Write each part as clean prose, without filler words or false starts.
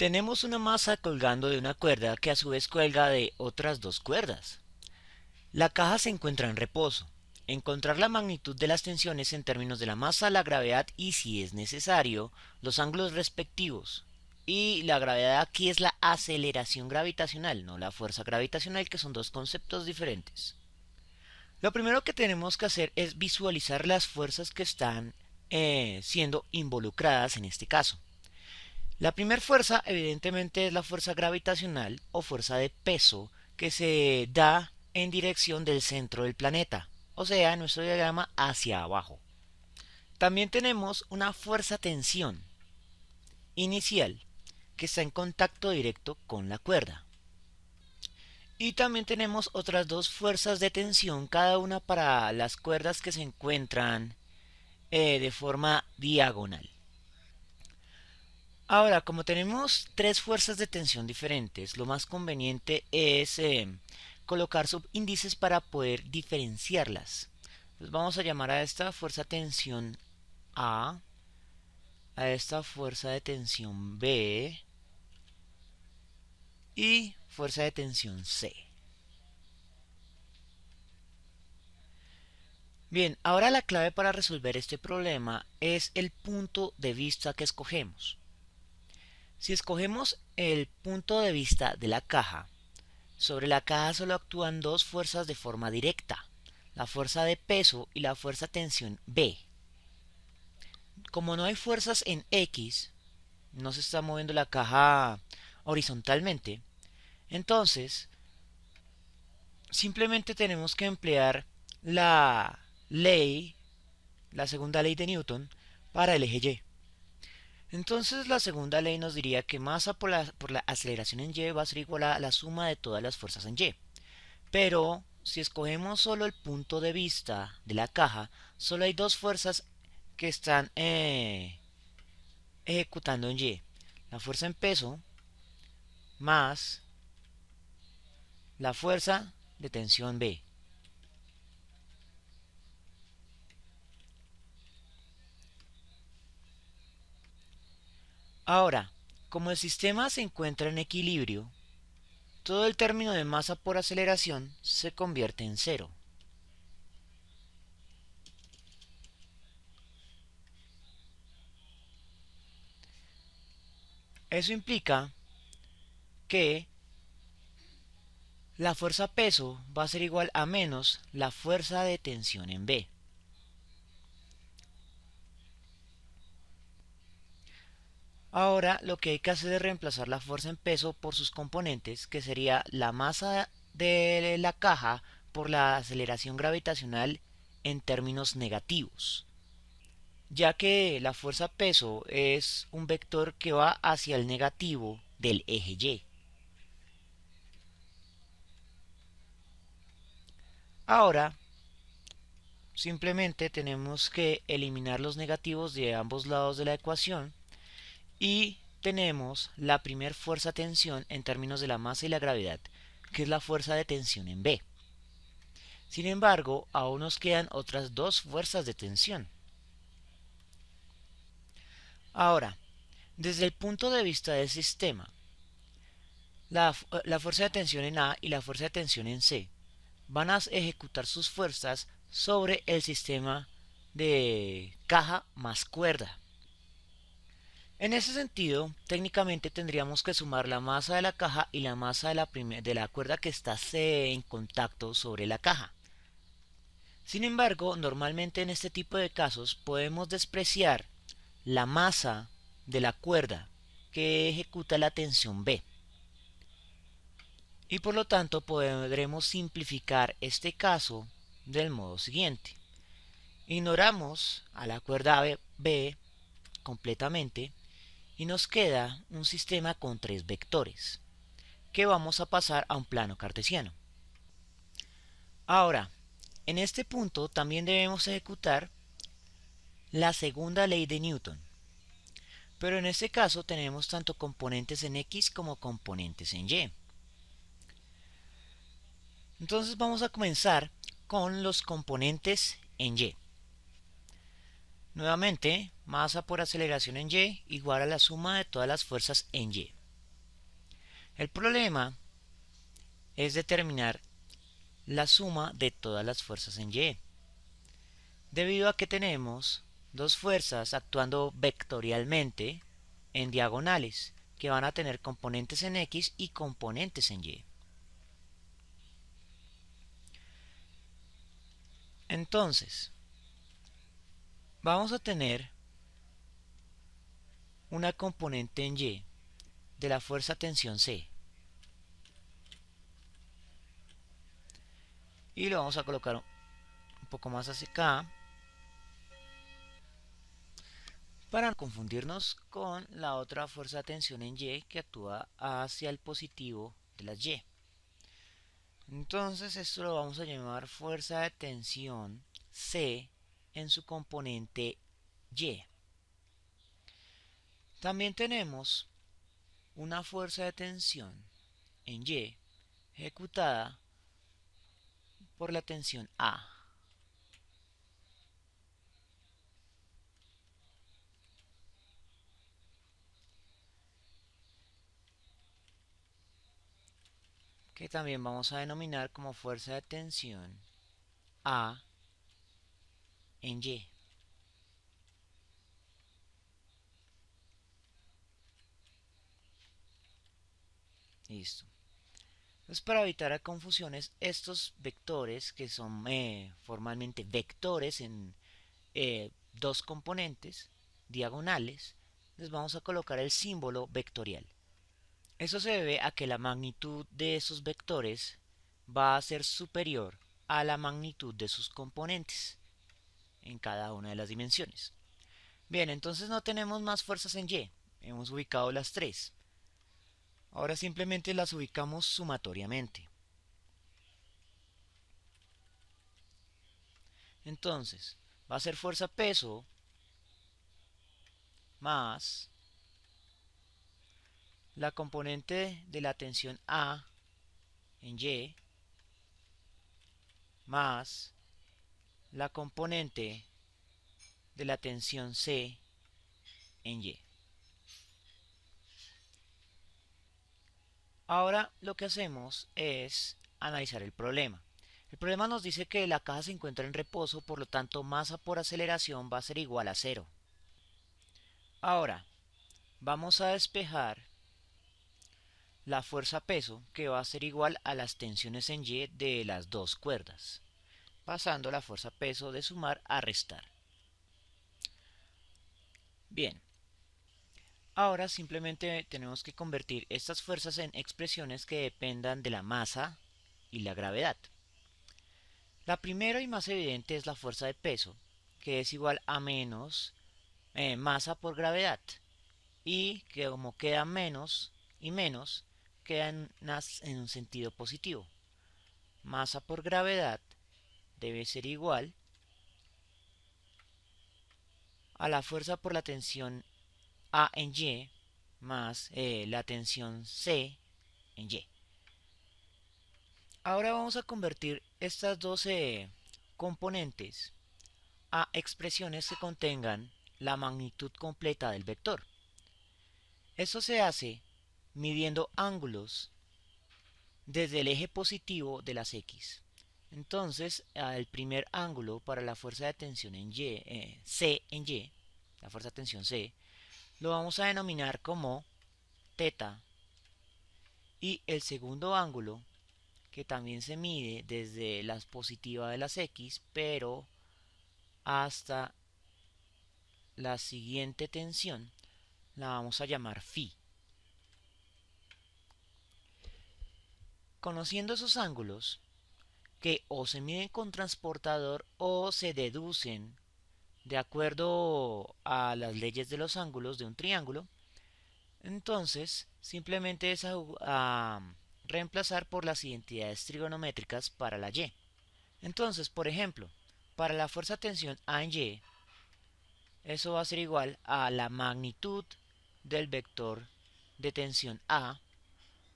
Tenemos una masa colgando de una cuerda que a su vez cuelga de otras dos cuerdas. La caja se encuentra en reposo. Encontrar la magnitud de las tensiones en términos de la masa, la gravedad y, si es necesario, los ángulos respectivos. Y la gravedad aquí es la aceleración gravitacional, no la fuerza gravitacional, que son dos conceptos diferentes. Lo primero que tenemos que hacer es visualizar las fuerzas que están siendo involucradas en este caso. La primera fuerza evidentemente es la fuerza gravitacional o fuerza de peso que se da en dirección del centro del planeta, o sea, en nuestro diagrama hacia abajo. También tenemos una fuerza tensión inicial que está en contacto directo con la cuerda. Y también tenemos otras dos fuerzas de tensión, cada una para las cuerdas que se encuentran de forma diagonal. Ahora, como tenemos tres fuerzas de tensión diferentes, lo más conveniente es colocar subíndices para poder diferenciarlas. Entonces vamos a llamar a esta fuerza de tensión a esta fuerza de tensión B y fuerza de tensión C. Bien, ahora la clave para resolver este problema es el punto de vista que escogemos. Si escogemos el punto de vista de la caja, sobre la caja solo actúan dos fuerzas de forma directa, la fuerza de peso y la fuerza de tensión B. Como no hay fuerzas en X, no se está moviendo la caja horizontalmente, entonces simplemente tenemos que emplear la ley, la segunda ley de Newton, para el eje Y. Entonces la segunda ley nos diría que masa por la aceleración en Y va a ser igual a la suma de todas las fuerzas en Y. Pero si escogemos solo el punto de vista de la caja, solo hay dos fuerzas que están ejecutando en Y. La fuerza en peso más la fuerza de tensión B. Ahora, como el sistema se encuentra en equilibrio, todo el término de masa por aceleración se convierte en cero. Eso implica que la fuerza peso va a ser igual a menos la fuerza de tensión en B. Ahora lo que hay que hacer es reemplazar la fuerza en peso por sus componentes, que sería la masa de la caja por la aceleración gravitacional en términos negativos, ya que la fuerza peso es un vector que va hacia el negativo del eje Y. Ahora simplemente tenemos que eliminar los negativos de ambos lados de la ecuación y tenemos la primera fuerza tensión en términos de la masa y la gravedad, que es la fuerza de tensión en B. Sin embargo, aún nos quedan otras dos fuerzas de tensión. Ahora, desde el punto de vista del sistema, la fuerza de tensión en A y la fuerza de tensión en C van a ejecutar sus fuerzas sobre el sistema de caja más cuerda. En ese sentido, técnicamente tendríamos que sumar la masa de la caja y la masa de la cuerda que está en contacto sobre la caja. Sin embargo, normalmente en este tipo de casos podemos despreciar la masa de la cuerda que ejecuta la tensión B. Y por lo tanto podremos simplificar este caso del modo siguiente. Ignoramos a la cuerda B completamente y nos queda un sistema con tres vectores que vamos a pasar a un plano cartesiano. Ahora, en este punto también debemos ejecutar la segunda ley de Newton, pero en este caso tenemos tanto componentes en X como componentes en Y. Entonces vamos a comenzar con los componentes en Y. Nuevamente, masa por aceleración en Y igual a la suma de todas las fuerzas en Y. El problema es determinar la suma de todas las fuerzas en Y, debido a que tenemos dos fuerzas actuando vectorialmente en diagonales, que van a tener componentes en X y componentes en Y. Entonces, vamos a tener una componente en Y de la fuerza tensión C, y lo vamos a colocar un poco más hacia acá para no confundirnos con la otra fuerza de tensión en Y que actúa hacia el positivo de las Y. Entonces esto lo vamos a llamar fuerza de tensión C en su componente Y. También tenemos una fuerza de tensión en Y ejecutada por la tensión A. Que también vamos a denominar como fuerza de tensión A en Y. Listo. Entonces, para evitar confusiones, estos vectores, que son formalmente vectores en dos componentes diagonales, les vamos a colocar el símbolo vectorial. Eso se debe a que la magnitud de esos vectores va a ser superior a la magnitud de sus componentes en cada una de las dimensiones. Bien, entonces no tenemos más fuerzas en Y. Hemos ubicado las tres. Ahora simplemente las ubicamos sumatoriamente. Entonces, va a ser fuerza-peso más la componente de la tensión A en Y más la componente de la tensión C en Y. Ahora lo que hacemos es analizar el problema. El problema nos dice que la caja se encuentra en reposo, por lo tanto masa por aceleración va a ser igual a 0. Ahora, vamos a despejar la fuerza peso, que va a ser igual a las tensiones en Y de las dos cuerdas, pasando la fuerza peso de sumar a restar. Bien, ahora simplemente tenemos que convertir estas fuerzas en expresiones que dependan de la masa y la gravedad. La primera y más evidente es la fuerza de peso, que es igual a menos masa por gravedad, y que como queda menos y menos, queda en un sentido positivo. Masa por gravedad debe ser igual a la fuerza por la tensión A en Y más la tensión C en Y. Ahora vamos a convertir estas dos componentes a expresiones que contengan la magnitud completa del vector. Esto se hace midiendo ángulos desde el eje positivo de las X. Entonces, el primer ángulo para la fuerza de tensión en Y, C en Y, la fuerza de tensión C, lo vamos a denominar como teta, y el segundo ángulo, que también se mide desde la positiva de las X, pero hasta la siguiente tensión, la vamos a llamar phi. Conociendo esos ángulos, que o se miden con transportador o se deducen de acuerdo a las leyes de los ángulos de un triángulo, entonces simplemente es a reemplazar por las identidades trigonométricas para la Y. Entonces, por ejemplo, para la fuerza tensión A en Y, eso va a ser igual a la magnitud del vector de tensión A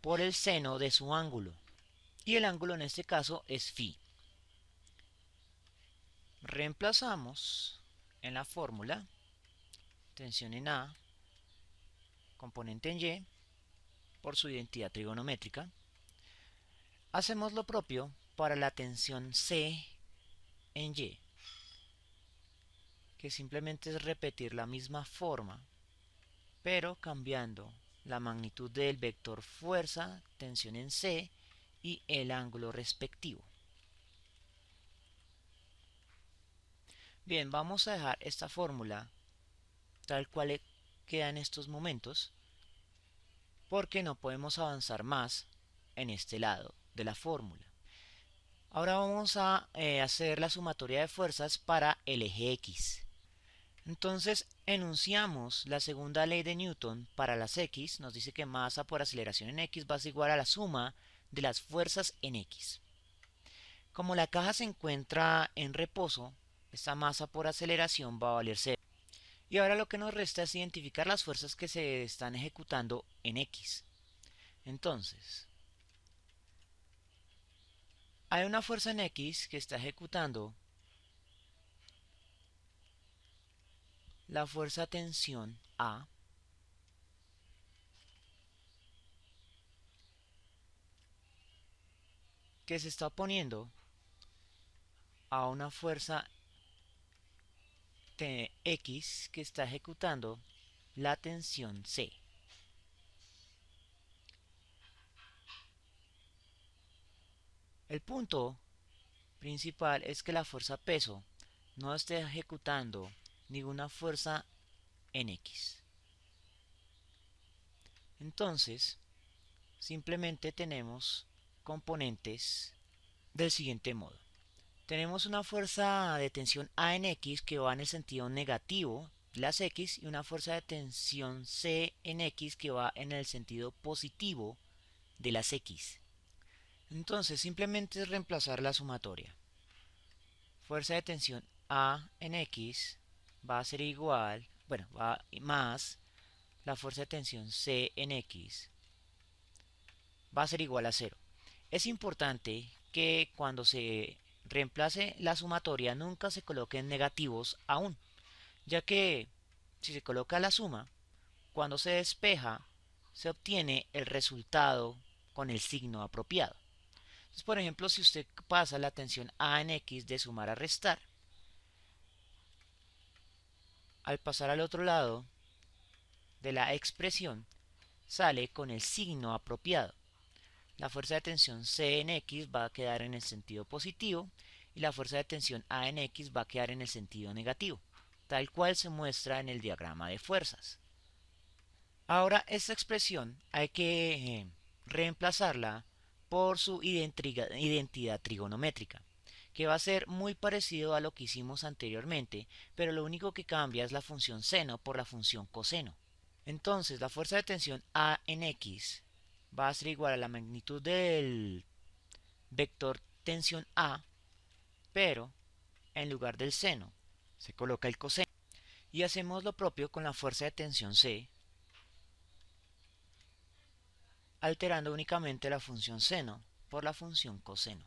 por el seno de su ángulo. Y el ángulo en este caso es phi. Reemplazamos en la fórmula tensión en A, componente en Y, por su identidad trigonométrica. Hacemos lo propio para la tensión C en Y, que simplemente es repetir la misma forma, pero cambiando la magnitud del vector fuerza, tensión en C y el ángulo respectivo. Bien, vamos a dejar esta fórmula tal cual queda en estos momentos, porque no podemos avanzar más en este lado de la fórmula. Ahora vamos a hacer la sumatoria de fuerzas para el eje X. Entonces enunciamos la segunda ley de Newton para las X. Nos dice que masa por aceleración en X va a ser igual a la suma de las fuerzas en X. Como la caja se encuentra en reposo, esta masa por aceleración va a valer 0. Y ahora lo que nos resta es identificar las fuerzas que se están ejecutando en X. Entonces, hay una fuerza en X que está ejecutando la fuerza tensión A, que se está oponiendo a una fuerza X que está ejecutando la tensión C. El punto principal es que la fuerza peso no esté ejecutando ninguna fuerza en X. Entonces, simplemente tenemos componentes del siguiente modo. Tenemos una fuerza de tensión A en X que va en el sentido negativo de las X y una fuerza de tensión C en X que va en el sentido positivo de las X. Entonces simplemente es reemplazar la sumatoria. Fuerza de tensión A en X va a ser igual, bueno, va más la fuerza de tensión C en X va a ser igual a 0. Es importante que cuando se reemplace la sumatoria nunca se coloquen negativos aún, ya que si se coloca la suma, cuando se despeja se obtiene el resultado con el signo apropiado. Entonces, por ejemplo, si usted pasa la tensión A en X de sumar a restar, al pasar al otro lado de la expresión sale con el signo apropiado. La fuerza de tensión C en X va a quedar en el sentido positivo y la fuerza de tensión A en X va a quedar en el sentido negativo, tal cual se muestra en el diagrama de fuerzas. Ahora esta expresión hay que reemplazarla por su identidad trigonométrica, que va a ser muy parecido a lo que hicimos anteriormente, pero lo único que cambia es la función seno por la función coseno. Entonces la fuerza de tensión A en X va a ser igual a la magnitud del vector tensión A, pero en lugar del seno se coloca el coseno. Y hacemos lo propio con la fuerza de tensión C, alterando únicamente la función seno por la función coseno.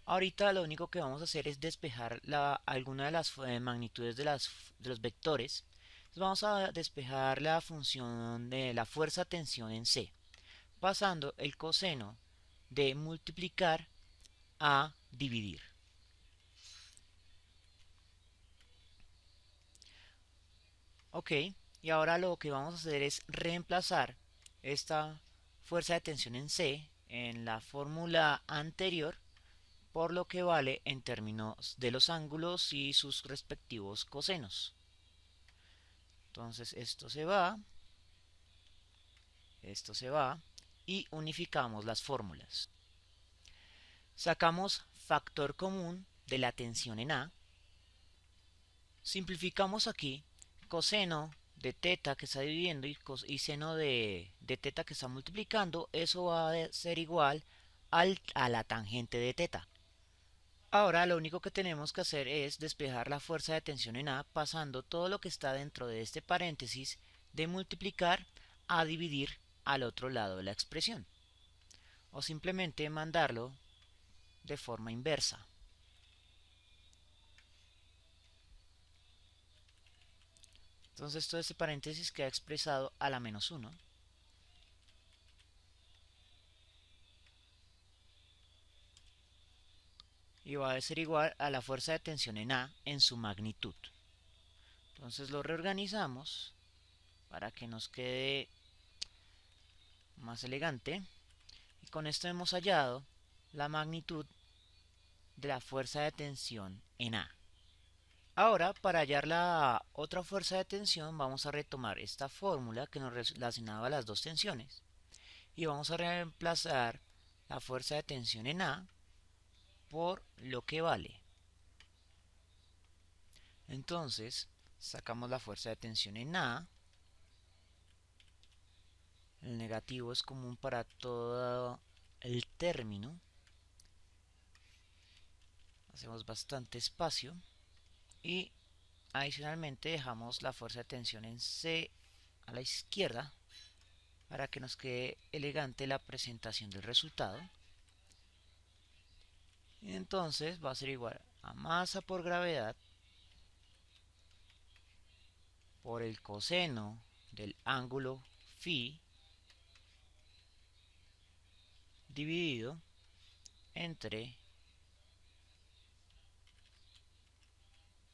Ahorita lo único que vamos a hacer es despejar alguna de las magnitudes de los vectores. Entonces vamos a despejar la función de la fuerza tensión en C, pasando el coseno de multiplicar a dividir. Ok, y ahora lo que vamos a hacer es reemplazar esta fuerza de tensión en C en la fórmula anterior por lo que vale en términos de los ángulos y sus respectivos cosenos. Entonces esto se va y unificamos las fórmulas. Sacamos factor común de la tensión en A. Simplificamos aquí coseno de teta que está dividiendo y seno de teta que está multiplicando. Eso va a ser igual a la tangente de teta. Ahora lo único que tenemos que hacer es despejar la fuerza de tensión en A pasando todo lo que está dentro de este paréntesis de multiplicar a dividir al otro lado de la expresión. O simplemente mandarlo de forma inversa. Entonces todo este paréntesis queda expresado a la menos 1. Y va a ser igual a la fuerza de tensión en A en su magnitud. Entonces lo reorganizamos para que nos quede más elegante. Y con esto hemos hallado la magnitud de la fuerza de tensión en A. Ahora, para hallar la otra fuerza de tensión, vamos a retomar esta fórmula que nos relacionaba las dos tensiones. Y vamos a reemplazar la fuerza de tensión en A por lo que vale. Entonces, sacamos la fuerza de tensión en A. El negativo es común para todo el término. Hacemos bastante espacio. Y adicionalmente dejamos la fuerza de tensión en C a la izquierda para que nos quede elegante la presentación del resultado. Y entonces va a ser igual a masa por gravedad por el coseno del ángulo phi dividido entre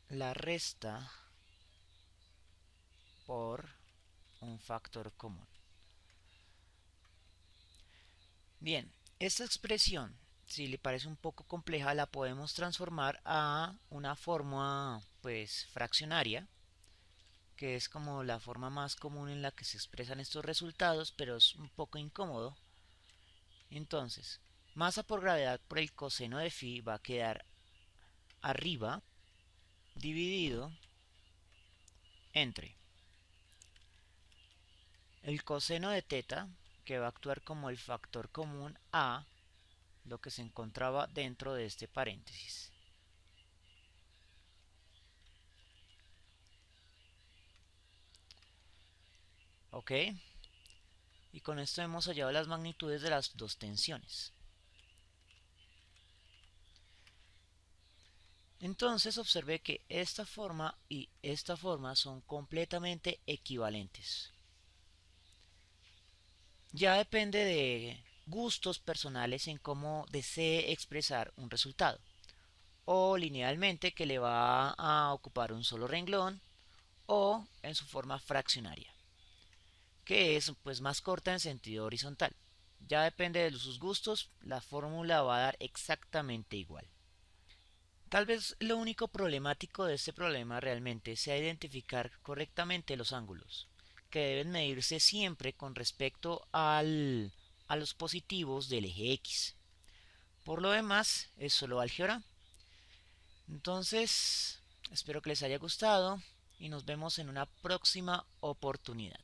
la resta por un factor común. Bien, esta expresión, si le parece un poco compleja, la podemos transformar a una forma pues fraccionaria, que es como la forma más común en la que se expresan estos resultados, pero es un poco incómodo. Entonces, masa por gravedad por el coseno de phi va a quedar arriba dividido entre el coseno de teta, que va a actuar como el factor común a lo que se encontraba dentro de este paréntesis. ¿Ok? Y con esto hemos hallado las magnitudes de las dos tensiones. Entonces observe que esta forma y esta forma son completamente equivalentes. Ya depende de gustos personales en cómo desee expresar un resultado. O linealmente, que le va a ocupar un solo renglón, o en su forma fraccionaria, que es pues más corta en sentido horizontal. Ya depende de sus gustos, la fórmula va a dar exactamente igual. Tal vez lo único problemático de este problema realmente sea identificar correctamente los ángulos, que deben medirse siempre con respecto a los positivos del eje X. Por lo demás, es solo álgebra. Entonces, espero que les haya gustado y nos vemos en una próxima oportunidad.